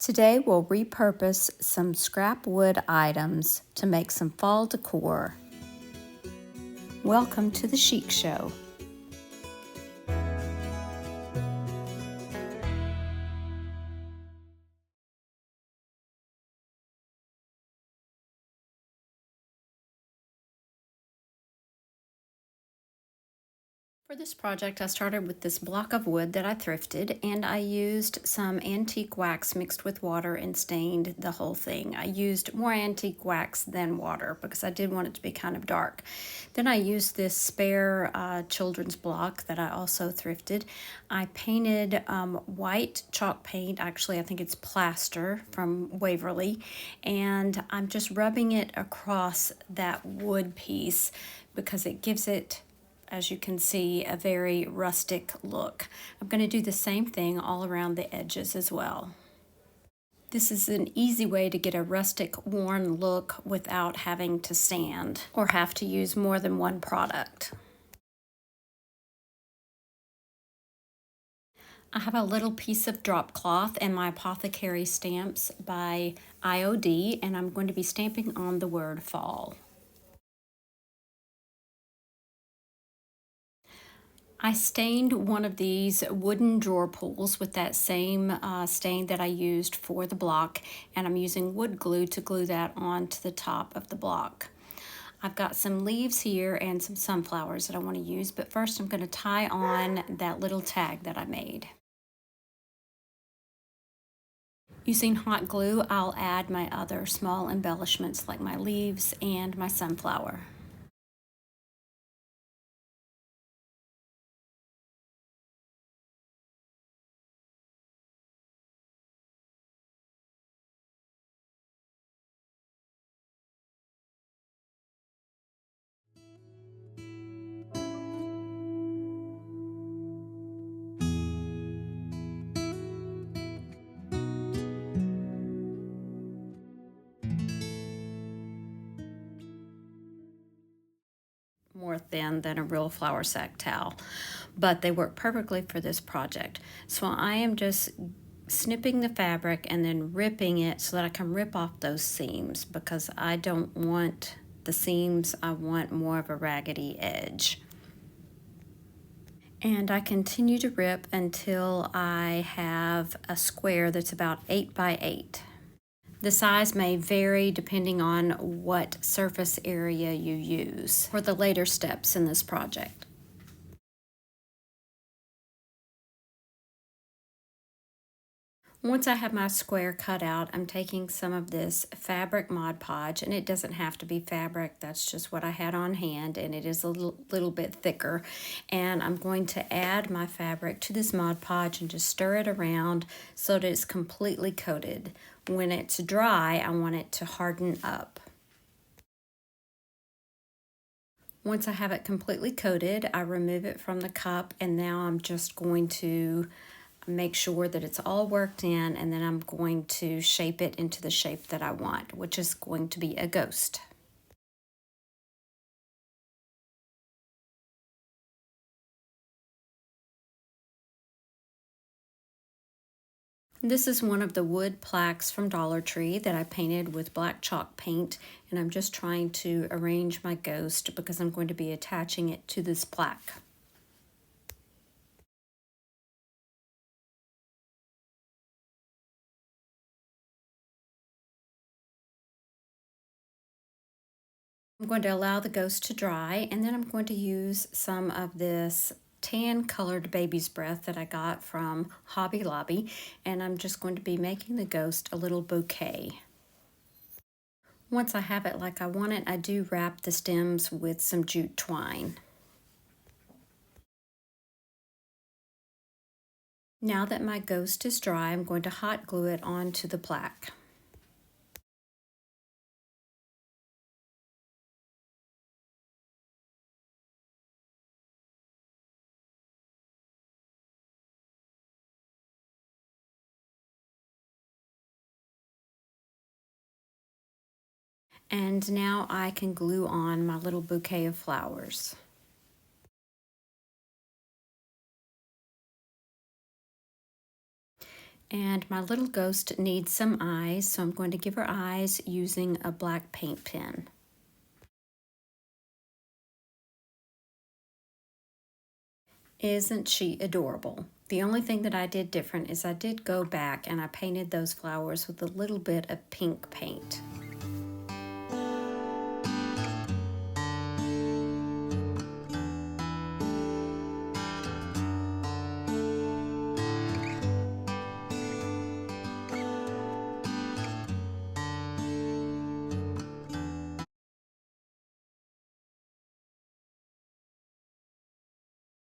Today we'll repurpose some scrap wood items to make some fall decor. Welcome to the Chic Show. For this project, I started with this block of wood that I thrifted, and I used some antique wax mixed with water and stained the whole thing. I used more antique wax than water because I did want it to be kind of dark. Then I used this spare children's block that I also thrifted. I painted white chalk paint, actually I think it's plaster from Waverly, and I'm just rubbing it across that wood piece because it gives it, as you can see, a very rustic look. I'm going to do the same thing all around the edges as well. This is an easy way to get a rustic, worn look without having to sand or have to use more than one product. I have a little piece of drop cloth and my apothecary stamps by IOD, and I'm going to be stamping on the word fall. I stained one of these wooden drawer pulls with that same stain that I used for the block, and I'm using wood glue to glue that onto the top of the block. I've got some leaves here and some sunflowers that I want to use, but first I'm going to tie on that little tag that I made. Using hot glue, I'll add my other small embellishments like my leaves and my sunflower. More thin than a real flour sack towel, but they work perfectly for this project. So I am just snipping the fabric and then ripping it so that I can rip off those seams, because I don't want the seams, I want more of a raggedy edge. And I continue to rip until I have a square that's about 8 by 8. The size may vary depending on what surface area you use for the later steps in this project. Once I have my square cut out, I'm taking some of this fabric Mod Podge, and it doesn't have to be fabric, that's just what I had on hand, and it is a little bit thicker. And I'm going to add my fabric to this Mod Podge and just stir it around so that it's completely coated. When it's dry, I want it to harden up. Once I have it completely coated, I remove it from the cup, and now I'm just going to make sure that it's all worked in, and then I'm going to shape it into the shape that I want, which is going to be a ghost. This is one of the wood plaques from Dollar Tree that I painted with black chalk paint, and I'm just trying to arrange my ghost because I'm going to be attaching it to this plaque. I'm going to allow the ghost to dry, and then I'm going to use some of this tan colored baby's breath that I got from Hobby Lobby, and I'm just going to be making the ghost a little bouquet. Once I have it like I want it, I do wrap the stems with some jute twine. Now that my ghost is dry, I'm going to hot glue it onto the plaque. And now I can glue on my little bouquet of flowers. And my little ghost needs some eyes, so I'm going to give her eyes using a black paint pen. Isn't she adorable? The only thing that I did different is I did go back and I painted those flowers with a little bit of pink paint.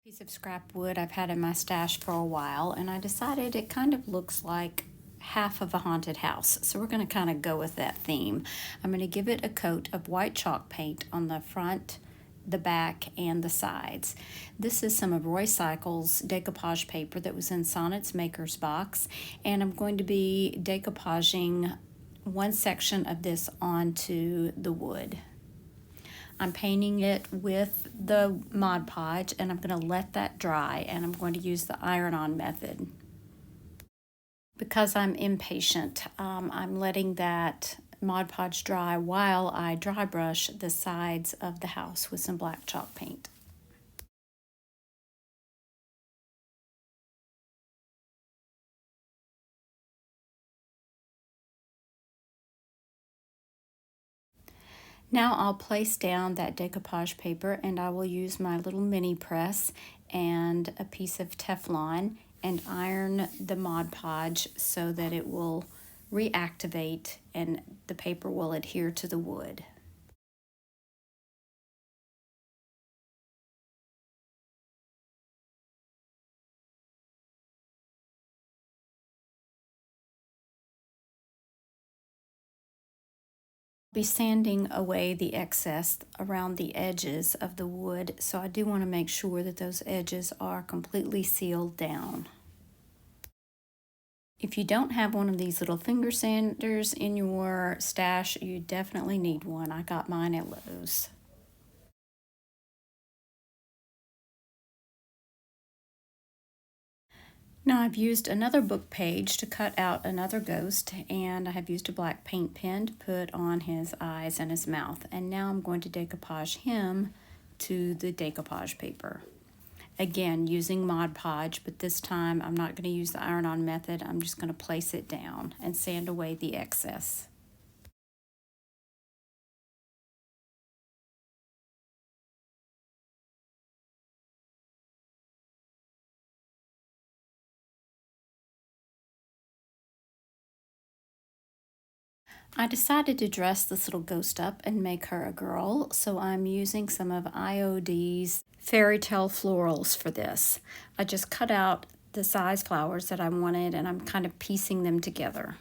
Piece of scrap wood I've had in my stash for a while, and I decided it kind of looks like half of a haunted house, so we're going to kind of go with that theme. I'm going to give it a coat of white chalk paint on the front, the back, and the sides. This is some of Roy Cycle's decoupage paper that was in Sonnet's Maker's Box, and I'm going to be decoupaging one section of this onto the wood. I'm painting it with the Mod Podge, and I'm going to let that dry, and I'm going to use the iron-on method. Because I'm impatient, I'm letting that Mod Podge dry while I dry brush the sides of the house with some black chalk paint. Now I'll place down that decoupage paper, and I will use my little mini press and a piece of Teflon and iron the Mod Podge so that it will reactivate and the paper will adhere to the wood. Be sanding away the excess around the edges of the wood, so I do want to make sure that those edges are completely sealed down. If you don't have one of these little finger sanders in your stash, you definitely need one. I got mine at Lowe's. Now I've used another book page to cut out another ghost, and I have used a black paint pen to put on his eyes and his mouth. And now I'm going to decoupage him to the decoupage paper. Again, using Mod Podge, but this time I'm not going to use the iron-on method. I'm just going to place it down and sand away the excess. I decided to dress this little ghost up and make her a girl, so I'm using some of IOD's Fairy Tale Florals for this. I just cut out the size flowers that I wanted, and I'm kind of piecing them together.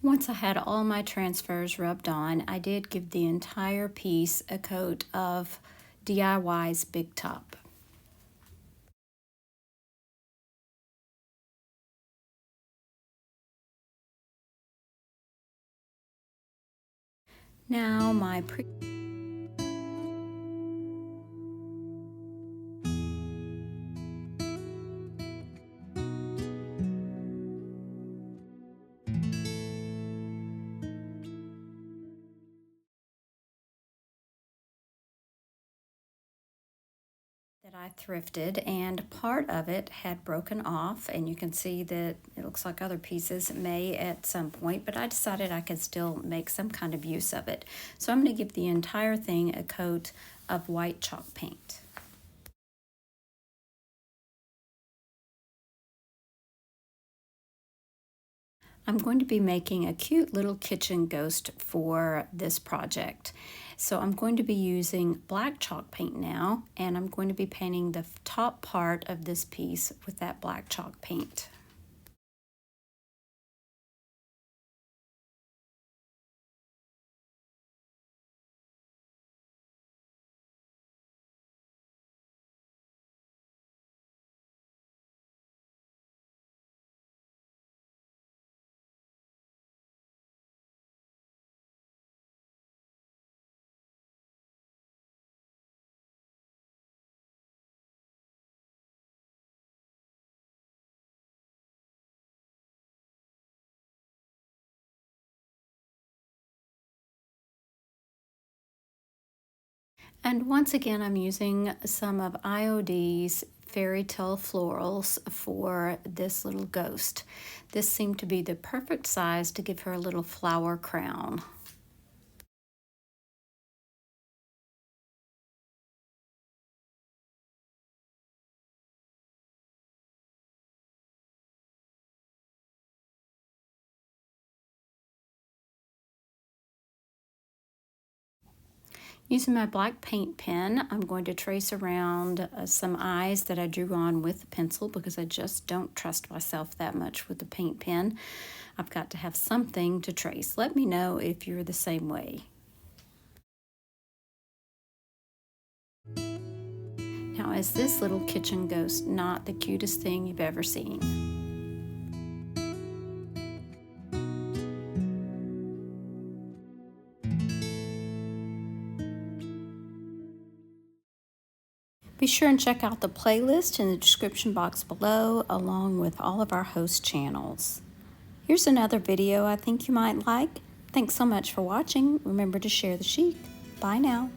Once I had all my transfers rubbed on, I did give the entire piece a coat of DIY's Big Top. Now my that I thrifted, and part of it had broken off, and you can see that it looks like other pieces may at some point, but I decided I could still make some kind of use of it. So I'm going to give the entire thing a coat of white chalk paint. I'm going to be making a cute little kitchen ghost for this project. So I'm going to be using black chalk paint now, and I'm going to be painting the top part of this piece with that black chalk paint. And once again, I'm using some of IOD's Fairy Tale Florals for this little ghost. This seemed to be the perfect size to give her a little flower crown. Using my black paint pen, I'm going to trace around some eyes that I drew on with a pencil because I just don't trust myself that much with the paint pen. I've got to have something to trace. Let me know if you're the same way. Now, is this little kitchen ghost not the cutest thing you've ever seen? Be sure and check out the playlist in the description box below, along with all of our host channels. Here's another video I think you might like. Thanks so much for watching. Remember to share the chic. Bye now.